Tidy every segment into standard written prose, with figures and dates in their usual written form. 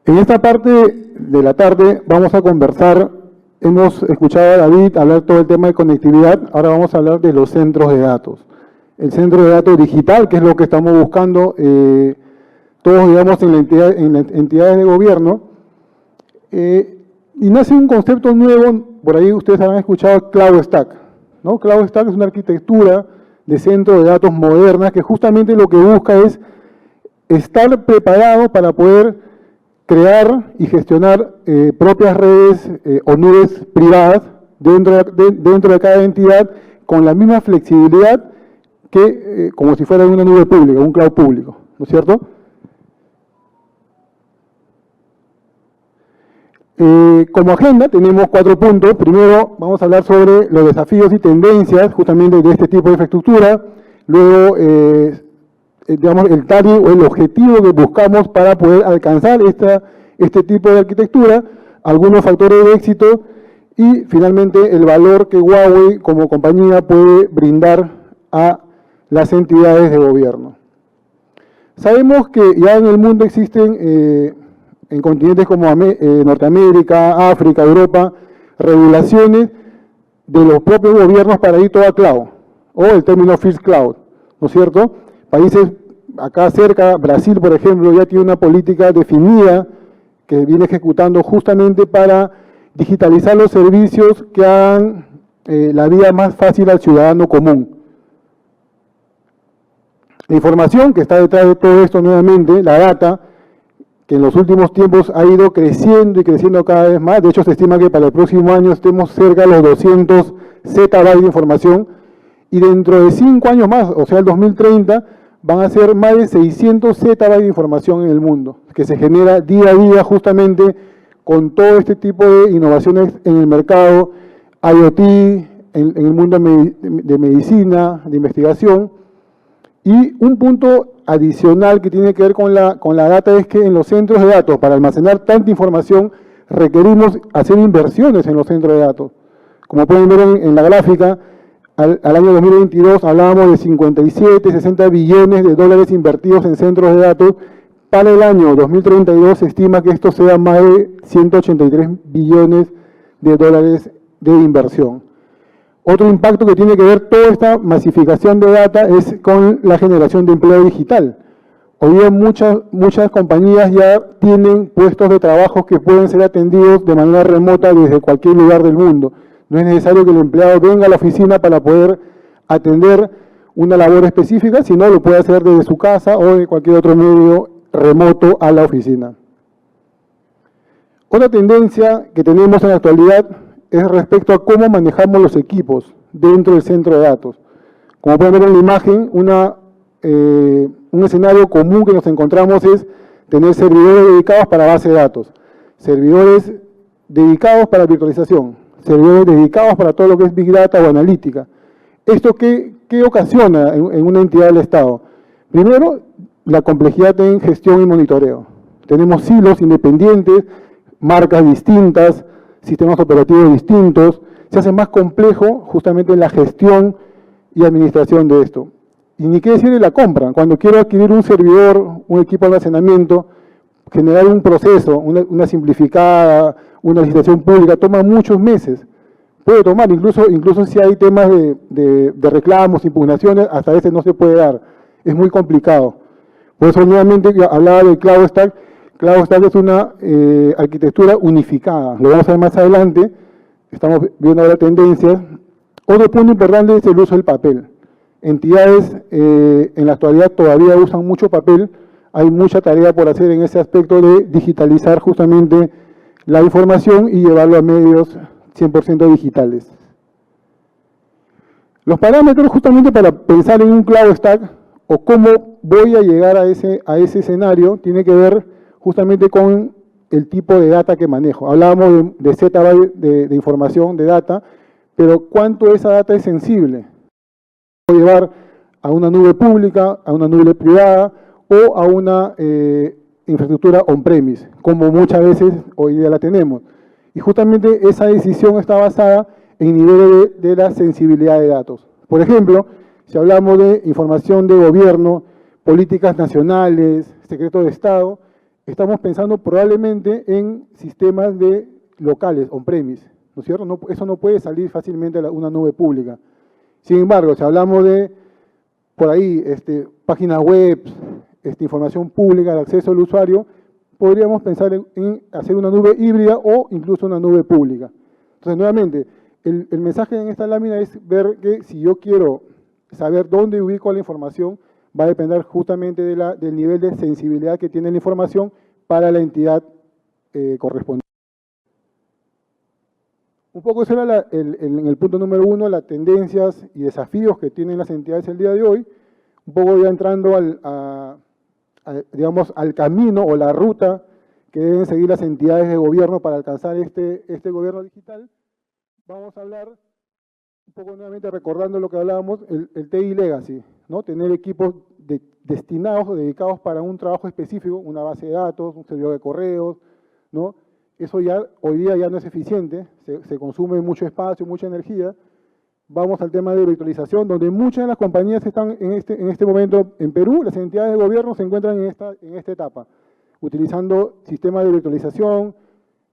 En esta parte de la tarde vamos a conversar, hemos escuchado a David hablar todo el tema de conectividad, ahora vamos a hablar de los centros de datos. El centro de datos digital, que es lo que estamos buscando todos, digamos, en las entidades de gobierno, y nace un concepto nuevo, por ahí ustedes habrán escuchado Cloud Stack, ¿no? Cloud Stack es una arquitectura de centro de datos moderna que justamente lo que busca es estar preparado para poder crear y gestionar propias redes o nubes privadas dentro de cada entidad con la misma flexibilidad que como si fuera una nube pública, un cloud público, ¿no es cierto? Como agenda tenemos 4 puntos. Primero vamos a hablar sobre los desafíos y tendencias justamente de este tipo de infraestructura. Luego, digamos, el target o el objetivo que buscamos para poder alcanzar este tipo de arquitectura, algunos factores de éxito y finalmente el valor que Huawei como compañía puede brindar a las entidades de gobierno. Sabemos que ya en el mundo existen en continentes como Norteamérica, África, Europa, regulaciones de los propios gobiernos para ir todo a cloud, o el término First Cloud, ¿no es cierto? Países acá cerca, Brasil, por ejemplo, ya tiene una política definida que viene ejecutando justamente para digitalizar los servicios que hagan la vida más fácil al ciudadano común. La información que está detrás de todo esto nuevamente, la data, que en los últimos tiempos ha ido creciendo y creciendo cada vez más. De hecho, se estima que para el próximo año estemos cerca de los 200 zettabytes de información y dentro de 5 años más, o sea, el 2030, van a ser más de 600 zettabytes de información en el mundo, que se genera día a día justamente con todo este tipo de innovaciones en el mercado, IoT, en el mundo de medicina, de investigación. Y un punto adicional que tiene que ver con la data es que en los centros de datos, para almacenar tanta información, requerimos hacer inversiones en los centros de datos. Como pueden ver en la gráfica, al año 2022 hablábamos de 57, 60 billones de dólares invertidos en centros de datos. Para el año 2032 se estima que esto sea más de 183 billones de dólares de inversión. Otro impacto que tiene que ver toda esta masificación de data es con la generación de empleo digital. Hoy día muchas compañías ya tienen puestos de trabajo que pueden ser atendidos de manera remota desde cualquier lugar del mundo. No es necesario que el empleado venga a la oficina para poder atender una labor específica, sino lo puede hacer desde su casa o de cualquier otro medio remoto a la oficina. Otra tendencia que tenemos en la actualidad es respecto a cómo manejamos los equipos dentro del centro de datos. Como pueden ver en la imagen, un escenario común que nos encontramos es tener servidores dedicados para base de datos, servidores dedicados para virtualización, servidores dedicados para todo lo que es Big Data o analítica. ¿Esto qué ocasiona en una entidad del Estado? Primero, la complejidad en gestión y monitoreo. Tenemos silos independientes, marcas distintas, sistemas operativos distintos, se hace más complejo justamente la gestión y administración de esto. Y ni qué decir de la compra. Cuando quiero adquirir un servidor, un equipo de almacenamiento, generar un proceso, una simplificada, una licitación pública, toma muchos meses. Puede tomar, incluso si hay temas de reclamos, impugnaciones, hasta veces no se puede dar. Es muy complicado. Por eso nuevamente hablaba de Cloud Stack. Cloud Stack es una arquitectura unificada. Lo vamos a ver más adelante. Estamos viendo ahora tendencias. Otro punto importante es el uso del papel. Entidades en la actualidad todavía usan mucho papel. Hay mucha tarea por hacer en ese aspecto de digitalizar justamente la información y llevarlo a medios 100% digitales. Los parámetros justamente para pensar en un Cloud Stack o cómo voy a llegar a ese escenario tiene que ver justamente con el tipo de data que manejo. Hablábamos de zettabytes de información, de data, pero ¿cuánto esa data es sensible? Puedo llevar a una nube pública, a una nube privada o a una infraestructura on-premise, como muchas veces hoy día la tenemos. Y justamente esa decisión está basada en niveles de la sensibilidad de datos. Por ejemplo, si hablamos de información de gobierno, políticas nacionales, secretos de Estado, estamos pensando probablemente en sistemas de locales, on-premise, ¿no es cierto? Eso no puede salir fácilmente a una nube pública. Sin embargo, si hablamos de, por ahí, páginas web, información pública de acceso al usuario, podríamos pensar en hacer una nube híbrida o incluso una nube pública. Entonces, nuevamente, el mensaje en esta lámina es ver que si yo quiero saber dónde ubico la información, va a depender justamente del nivel de sensibilidad que tiene la información para la entidad correspondiente. Un poco eso era en el punto número 1, las tendencias y desafíos que tienen las entidades el día de hoy. Un poco ya entrando digamos, al camino o la ruta que deben seguir las entidades de gobierno para alcanzar este gobierno digital. Vamos a hablar un poco nuevamente recordando lo que hablábamos, el TI Legacy, ¿no? Tener equipos destinados o dedicados para un trabajo específico, una base de datos, un servidor de correos, ¿no? Eso ya hoy día ya no es eficiente, se consume mucho espacio, mucha energía. Vamos al tema de virtualización, donde muchas de las compañías están en este momento en Perú, las entidades de gobierno se encuentran en esta etapa, utilizando sistemas de virtualización,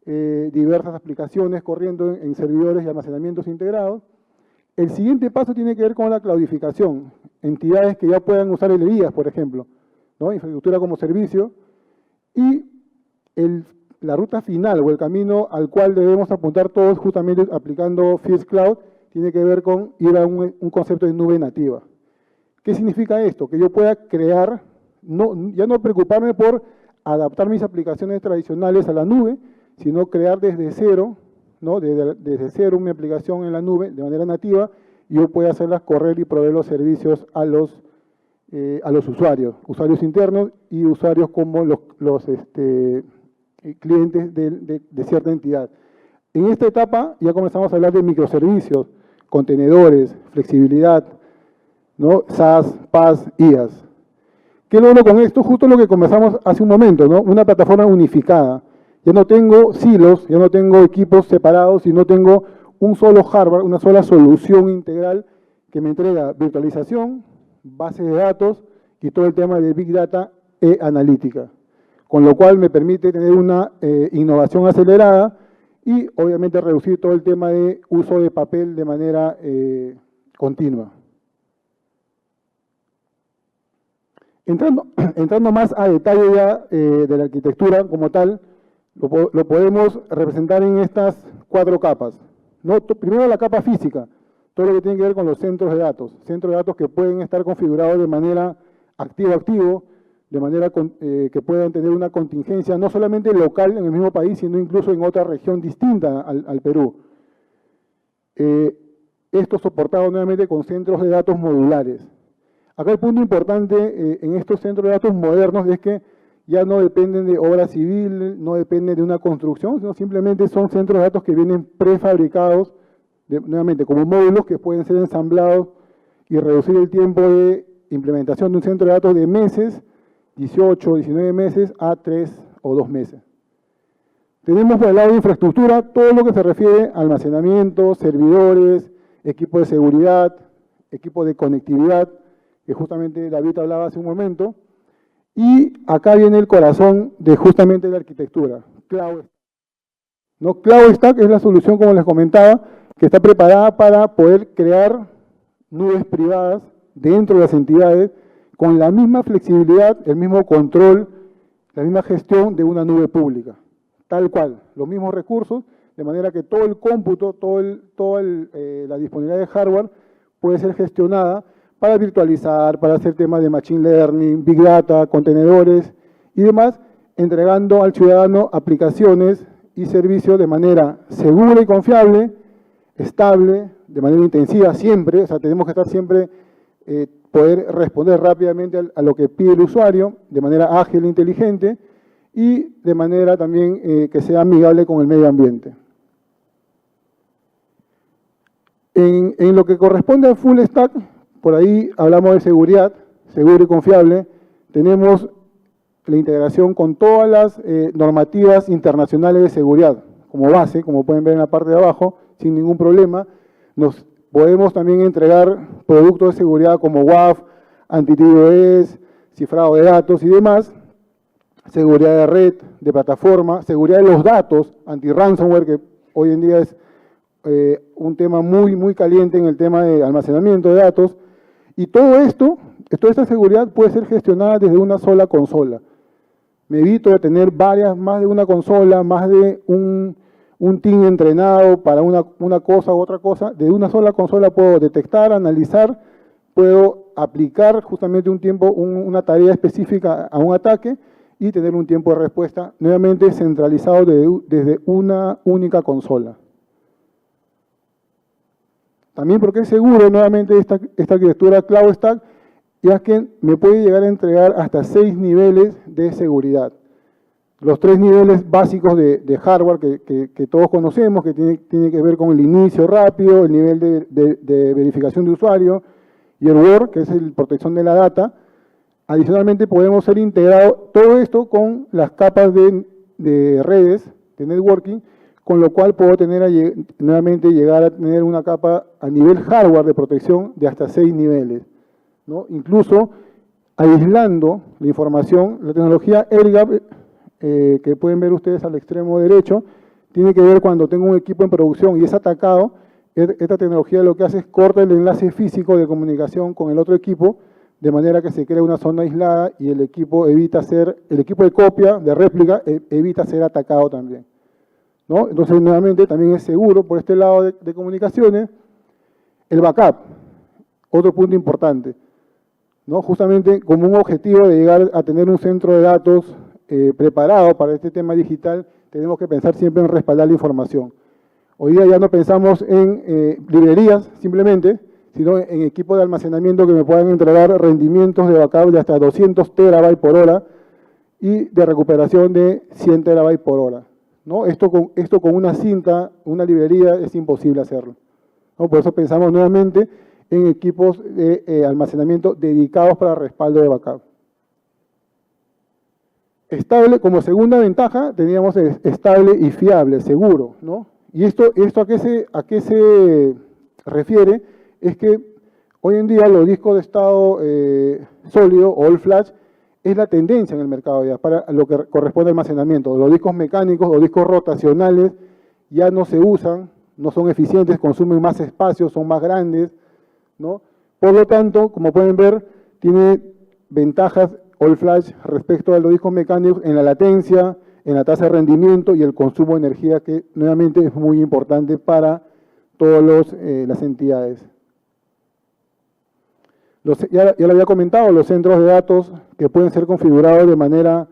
diversas aplicaciones corriendo en servidores y almacenamientos integrados. El siguiente paso tiene que ver con la cloudificación, entidades que ya puedan usar LIAs, por ejemplo, ¿no? Infraestructura como servicio, y la ruta final o el camino al cual debemos apuntar todos justamente aplicando First Cloud, tiene que ver con ir a un concepto de nube nativa. ¿Qué significa esto? Que yo pueda crear, ya no preocuparme por adaptar mis aplicaciones tradicionales a la nube, sino crear desde cero, ¿no? Desde cero mi aplicación en la nube de manera nativa, y yo puedo hacerlas correr y proveer los servicios a los usuarios internos y usuarios como los clientes de cierta entidad. En esta etapa ya comenzamos a hablar de microservicios, contenedores, flexibilidad, ¿no? SaaS, PaaS, IaaS. ¿Qué logro con esto? Justo lo que conversamos hace un momento, ¿no? Una plataforma unificada. Ya no tengo silos, ya no tengo equipos separados, sino tengo un solo hardware, una sola solución integral que me entrega virtualización, base de datos y todo el tema de Big Data e analítica. Con lo cual me permite tener una innovación acelerada y obviamente reducir todo el tema de uso de papel de manera continua. Entrando más a detalle ya de la arquitectura como tal, lo podemos representar en estas 4 capas, ¿no? Primero la capa física, todo lo que tiene que ver con los centros de datos que pueden estar configurados de manera activo-activo, de manera que puedan tener una contingencia no solamente local en el mismo país, sino incluso en otra región distinta al Perú. Esto soportado nuevamente con centros de datos modulares. Acá el punto importante en estos centros de datos modernos es que ya no dependen de obra civil, no dependen de una construcción, sino simplemente son centros de datos que vienen prefabricados, nuevamente como módulos que pueden ser ensamblados y reducir el tiempo de implementación de un centro de datos de meses, 18, 19 meses, a 3 o 2 meses. Tenemos por el lado de infraestructura todo lo que se refiere a almacenamiento, servidores, equipos de seguridad, equipos de conectividad, que justamente David hablaba hace un momento. Y acá viene el corazón de justamente la arquitectura, Cloud. ¿No? Cloud Stack es la solución, como les comentaba, que está preparada para poder crear nubes privadas dentro de las entidades con la misma flexibilidad, el mismo control, la misma gestión de una nube pública. Tal cual, los mismos recursos, de manera que todo el cómputo, toda la disponibilidad de hardware puede ser gestionada para virtualizar, para hacer temas de Machine Learning, Big Data, contenedores y demás, entregando al ciudadano aplicaciones y servicios de manera segura y confiable, estable, de manera intensiva siempre, o sea, tenemos que estar siempre, poder responder rápidamente a lo que pide el usuario, de manera ágil e inteligente, y de manera también que sea amigable con el medio ambiente. En lo que corresponde al Full Stack, por ahí hablamos de seguridad, seguro y confiable. Tenemos la integración con todas las normativas internacionales de seguridad como base, como pueden ver en la parte de abajo, sin ningún problema. Nos podemos también entregar productos de seguridad como WAF, anti-DDoS, cifrado de datos y demás. seguridad de red, de plataforma, seguridad de los datos, anti-ransomware, que hoy en día es un tema muy caliente en el tema de almacenamiento de datos. Y todo esto, toda esta seguridad puede ser gestionada desde una sola consola. Me evito de tener más de una consola, más de un team entrenado para una cosa u otra cosa. De una sola consola puedo detectar, analizar, puedo aplicar justamente una tarea específica a un ataque y tener un tiempo de respuesta nuevamente centralizado desde una única consola. También porque es seguro nuevamente esta arquitectura Cloud Stack, ya que me puede llegar a entregar hasta 6 niveles de seguridad. Los 3 niveles básicos de hardware que todos conocemos, que tiene que ver con el inicio rápido, el nivel de verificación de usuario, y el WAR, que es la protección de la data. Adicionalmente podemos ser integrados todo esto con las capas de redes, de networking, con lo cual puedo nuevamente llegar a tener una capa a nivel hardware de protección de hasta 6 niveles, ¿no? Incluso aislando la información, la tecnología AirGap, que pueden ver ustedes al extremo derecho, tiene que ver cuando tengo un equipo en producción y es atacado. Esta tecnología lo que hace es corta el enlace físico de comunicación con el otro equipo, de manera que se crea una zona aislada y el equipo de copia, de réplica, evita ser atacado también, ¿no? Entonces, nuevamente, también es seguro por este lado de comunicaciones. El backup, otro punto importante, ¿no? Justamente como un objetivo de llegar a tener un centro de datos preparado para este tema digital, tenemos que pensar siempre en respaldar la información. Hoy día ya no pensamos en librerías simplemente, sino en equipos de almacenamiento que me puedan entregar rendimientos de backup de hasta 200 terabytes por hora y de recuperación de 100 terabytes por hora, ¿no? Esto con una cinta, una librería, es imposible hacerlo, ¿no? Por eso pensamos nuevamente en equipos de almacenamiento dedicados para respaldo de backup. Estable, como segunda ventaja, teníamos estable y fiable, seguro, ¿no? Y esto ¿a qué se refiere? Es que hoy en día los discos de estado sólido o all flash es la tendencia en el mercado ya para lo que corresponde al almacenamiento. Los discos mecánicos o discos rotacionales ya no se usan, no son eficientes, consumen más espacio, son más grandes, ¿no? Por lo tanto, como pueden ver, tiene ventajas all flash respecto a los discos mecánicos en la latencia, en la tasa de rendimiento y el consumo de energía, que nuevamente es muy importante para todas las entidades. Ya lo había comentado, los centros de datos que pueden ser configurados de manera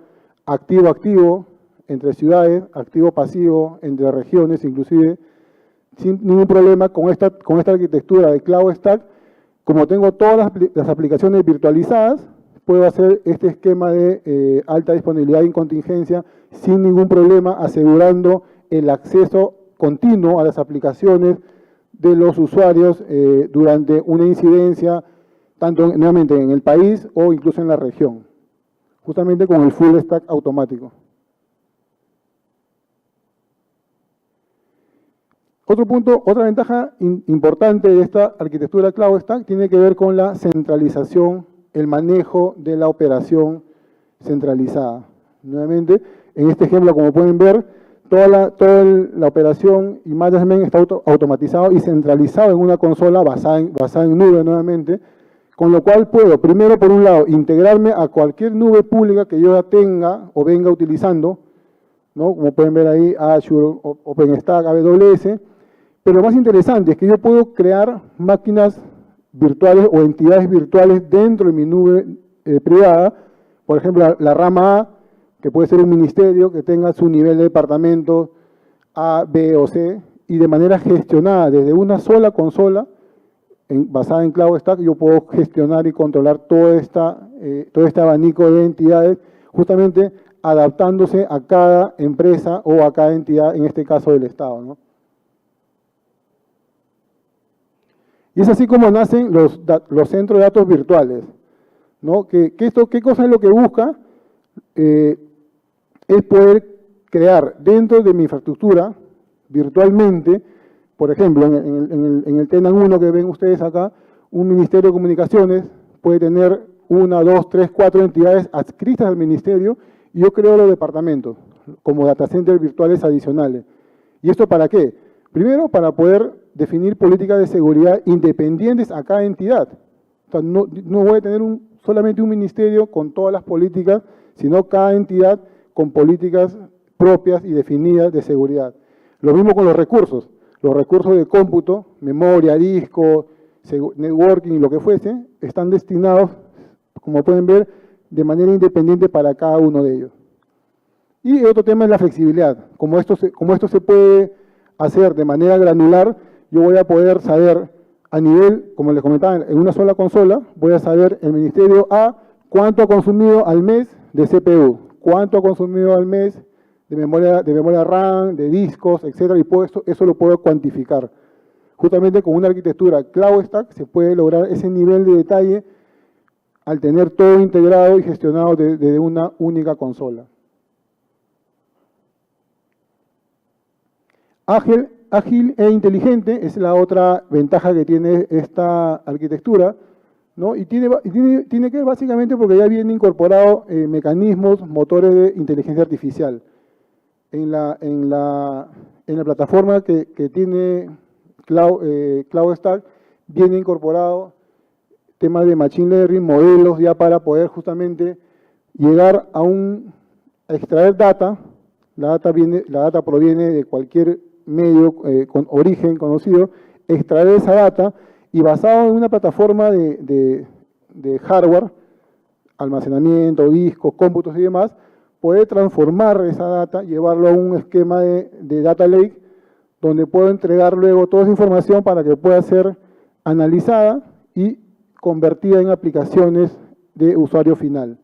activo-activo entre ciudades, activo-pasivo entre regiones, inclusive sin ningún problema con esta arquitectura de Cloud Stack. Como tengo todas las aplicaciones virtualizadas, puedo hacer este esquema de alta disponibilidad y contingencia sin ningún problema, asegurando el acceso continuo a las aplicaciones de los usuarios durante una incidencia, tanto nuevamente en el país o incluso en la región, justamente con el full stack automático. Otro punto, otra ventaja importante de esta arquitectura Cloud Stack tiene que ver con la centralización, el manejo de la operación centralizada. Nuevamente, en este ejemplo, como pueden ver, toda la operación y management está automatizado y centralizado en una consola basada en nube nuevamente, con lo cual puedo, primero, por un lado, integrarme a cualquier nube pública que yo ya tenga o venga utilizando, ¿no? Como pueden ver ahí, Azure, OpenStack, AWS, pero lo más interesante es que yo puedo crear máquinas virtuales o entidades virtuales dentro de mi nube privada, por ejemplo, la rama A, que puede ser un ministerio que tenga su nivel de departamento A, B o C, y de manera gestionada desde una sola consola, basada en Cloud Stack, yo puedo gestionar y controlar todo este abanico de entidades, justamente adaptándose a cada empresa o a cada entidad, en este caso del Estado, ¿no? Y es así como nacen los centros de datos virtuales, ¿no? ¿Qué cosa es lo que busca? Es poder crear dentro de mi infraestructura, virtualmente, por ejemplo, en el Tenan 1 que ven ustedes acá, un ministerio de comunicaciones puede tener 1, 2, 3, 4 entidades adscritas al ministerio y yo creo los departamentos como data centers virtuales adicionales. ¿Y esto para qué? Primero, para poder definir políticas de seguridad independientes a cada entidad. O sea, no voy a tener solamente un ministerio con todas las políticas, sino cada entidad con políticas propias y definidas de seguridad. Lo mismo con los recursos de cómputo, memoria, disco, networking, lo que fuese, están destinados, como pueden ver, de manera independiente para cada uno de ellos. Y otro tema es la flexibilidad. Como esto se puede hacer de manera granular, yo voy a poder saber a nivel, como les comentaba, en una sola consola, voy a saber el Ministerio A cuánto ha consumido al mes de CPU, cuánto ha consumido al mes de memoria RAM, de discos, etcétera, y eso lo puedo cuantificar. Justamente con una arquitectura Cloud Stack se puede lograr ese nivel de detalle al tener todo integrado y gestionado desde una única consola. Ágil e inteligente es la otra ventaja que tiene esta arquitectura, ¿no? Y tiene que ver básicamente porque ya viene incorporado mecanismos, motores de inteligencia artificial. En la plataforma que tiene Cloud Stack viene incorporado temas de Machine Learning, modelos ya para poder justamente llegar a extraer data. La data proviene de cualquier medio con origen conocido, extraer esa data y basado en una plataforma de hardware, almacenamiento, discos, cómputos y demás, poder transformar esa data, llevarlo a un esquema de data lake, donde puedo entregar luego toda esa información para que pueda ser analizada y convertida en aplicaciones de usuario final,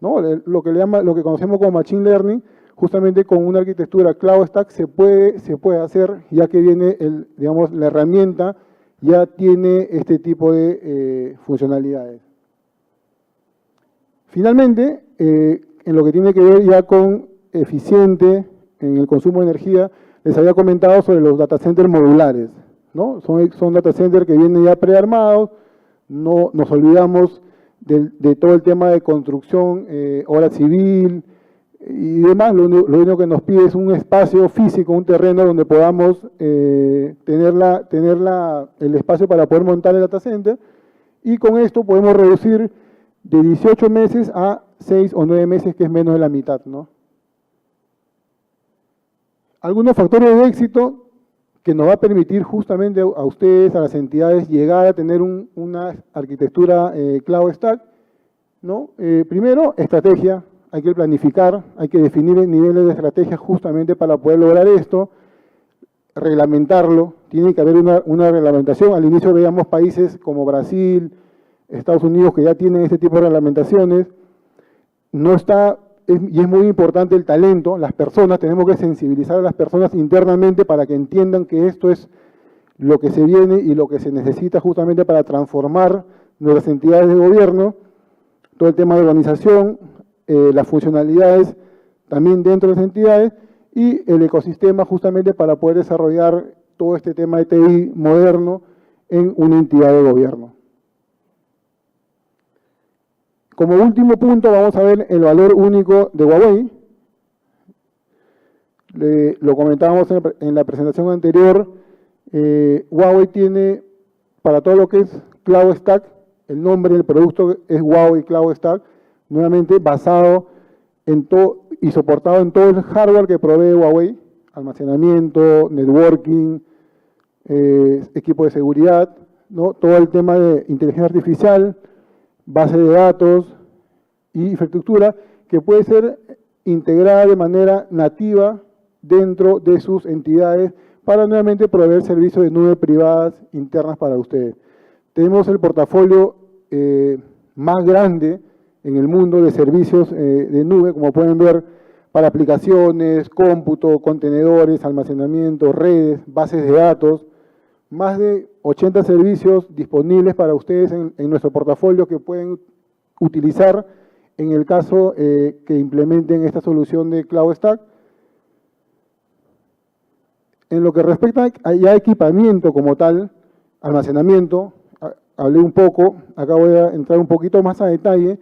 ¿no? Lo que conocemos como Machine Learning, justamente con una arquitectura Cloud Stack se puede hacer, ya que viene la herramienta ya tiene este tipo de funcionalidades. Finalmente, en lo que tiene que ver ya con eficiente en el consumo de energía, les había comentado sobre los data centers modulares, ¿no? Son data centers que vienen ya prearmados, no nos olvidamos de todo el tema de construcción, obra civil y demás. Lo único que nos pide es un espacio físico, un terreno donde podamos tener el espacio para poder montar el data center, y con esto podemos reducir de 18 meses a 6 o 9 meses, que es menos de la mitad, ¿no? Algunos factores de éxito que nos va a permitir justamente a ustedes, a las entidades, llegar a tener una arquitectura Cloud Stack, ¿no? Primero, estrategia. Hay que planificar, hay que definir niveles de estrategia justamente para poder lograr esto. Reglamentarlo, tiene que haber una reglamentación. Al inicio veíamos países como Brasil, Estados Unidos, que ya tienen este tipo de reglamentaciones. Y es muy importante el talento, las personas, tenemos que sensibilizar a las personas internamente para que entiendan que esto es lo que se viene y lo que se necesita justamente para transformar nuestras entidades de gobierno, todo el tema de organización, las funcionalidades también dentro de las entidades y el ecosistema justamente para poder desarrollar todo este tema de TI moderno en una entidad de gobierno. Como último punto vamos a ver el valor único de Huawei. Lo comentábamos en la presentación anterior. Huawei tiene, para todo lo que es Cloud Stack, el nombre del producto es Huawei Cloud Stack, nuevamente basado en todo y soportado en todo el hardware que provee Huawei, almacenamiento, networking, equipo de seguridad, ¿no? Todo el tema de inteligencia artificial, base de datos y infraestructura que puede ser integrada de manera nativa dentro de sus entidades para nuevamente proveer servicios de nube privadas internas para ustedes. Tenemos el portafolio más grande en el mundo de servicios de nube, como pueden ver, para aplicaciones, cómputo, contenedores, almacenamiento, redes, bases de datos, más de 80 servicios disponibles para ustedes en nuestro portafolio que pueden utilizar en el caso que implementen esta solución de Cloud Stack. En lo que respecta a ya equipamiento como tal, almacenamiento, hablé un poco, acá voy a entrar un poquito más a detalle.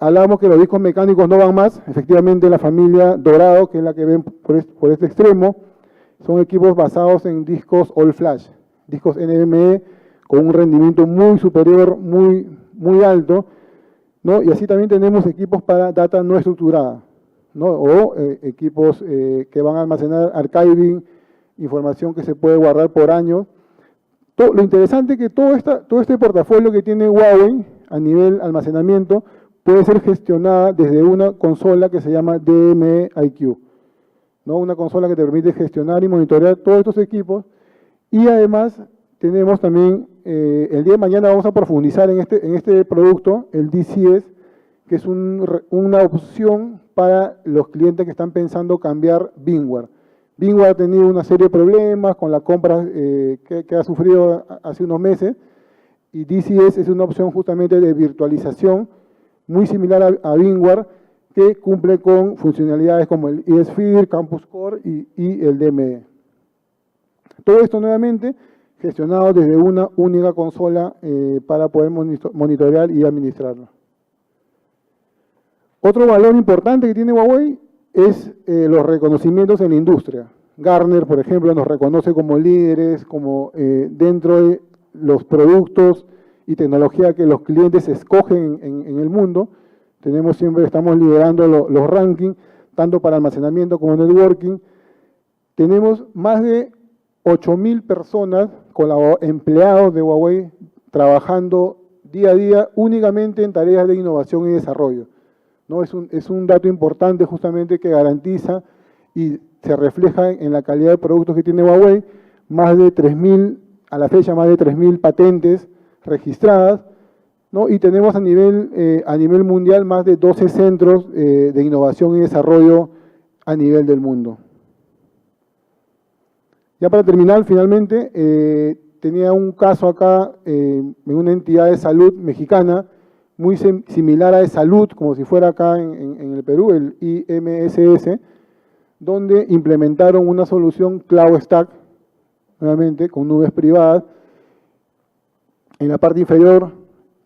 Hablamos que los discos mecánicos no van más. Efectivamente, la familia Dorado, que es la que ven por este extremo, son equipos basados en discos All Flash, discos NVMe con un rendimiento muy superior, muy alto, ¿no? Y así también tenemos equipos para data no estructurada, ¿no? O equipos que van a almacenar archiving, información que se puede guardar por años. Lo interesante es que todo este portafolio que tiene Huawei a nivel almacenamiento puede ser gestionada desde una consola que se llama DME-IQ, ¿no? Una consola que te permite gestionar y monitorear todos estos equipos. Y además tenemos también, el día de mañana vamos a profundizar en este producto, el DCS, que es una opción para los clientes que están pensando cambiar VMware. VMware ha tenido una serie de problemas con la compra que ha sufrido hace unos meses, y DCS es una opción justamente de virtualización muy similar a VMware, que cumple con funcionalidades como el eSphere, Campus Core y el DME. Todo esto nuevamente gestionado desde una única consola para poder monitorear y administrarlo. Otro valor importante que tiene Huawei es los reconocimientos en la industria. Gartner, por ejemplo, nos reconoce como líderes, como dentro de los productos y tecnología que los clientes escogen en el mundo. Estamos liderando los rankings, tanto para almacenamiento como networking. Tenemos más de 8.000 personas, empleados de Huawei, trabajando día a día únicamente en tareas de innovación y desarrollo, ¿no? Es un dato importante justamente que garantiza y se refleja en la calidad de productos que tiene Huawei. A la fecha, más de 3.000 patentes registradas, ¿no? Y tenemos a nivel mundial más de 12 centros de innovación y desarrollo a nivel del mundo. Ya para terminar, finalmente, tenía un caso acá en una entidad de salud mexicana, muy similar a de salud, como si fuera acá en el Perú, el IMSS, donde implementaron una solución Cloud Stack, nuevamente con nubes privadas. En la parte inferior,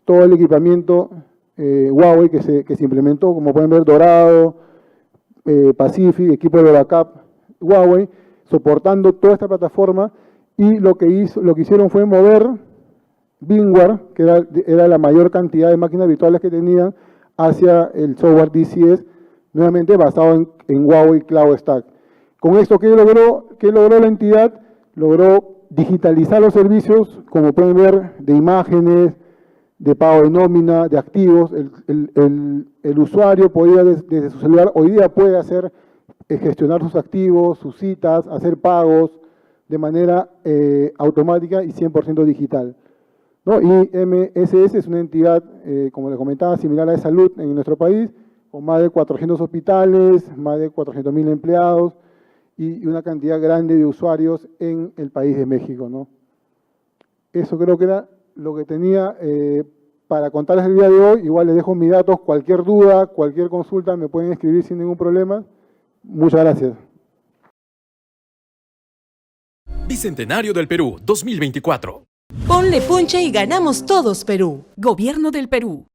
todo el equipamiento Huawei que se implementó, como pueden ver, Dorado, Pacific, equipo de backup Huawei, soportando toda esta plataforma, y lo que hicieron fue mover VMware, que era la mayor cantidad de máquinas virtuales que tenían, hacia el software DCS, nuevamente basado en Huawei Cloud Stack. Con esto, ¿qué logró la entidad? Logró digitalizar los servicios, como pueden ver, de imágenes, de pago de nómina, de activos. El usuario podía desde su celular, hoy día puede gestionar sus activos, sus citas, hacer pagos de manera automática y 100% digital, ¿no? Y IMSS es una entidad, como les comentaba, similar a de salud en nuestro país, con más de 400 hospitales, más de 400.000 empleados y una cantidad grande de usuarios en el país de México, ¿no? Eso creo que era lo que tenía para contarles el día de hoy. Igual les dejo mis datos, cualquier duda, cualquier consulta me pueden escribir sin ningún problema. Muchas gracias. Bicentenario del Perú 2024. Ponle punche y ganamos todos, Perú. Gobierno del Perú.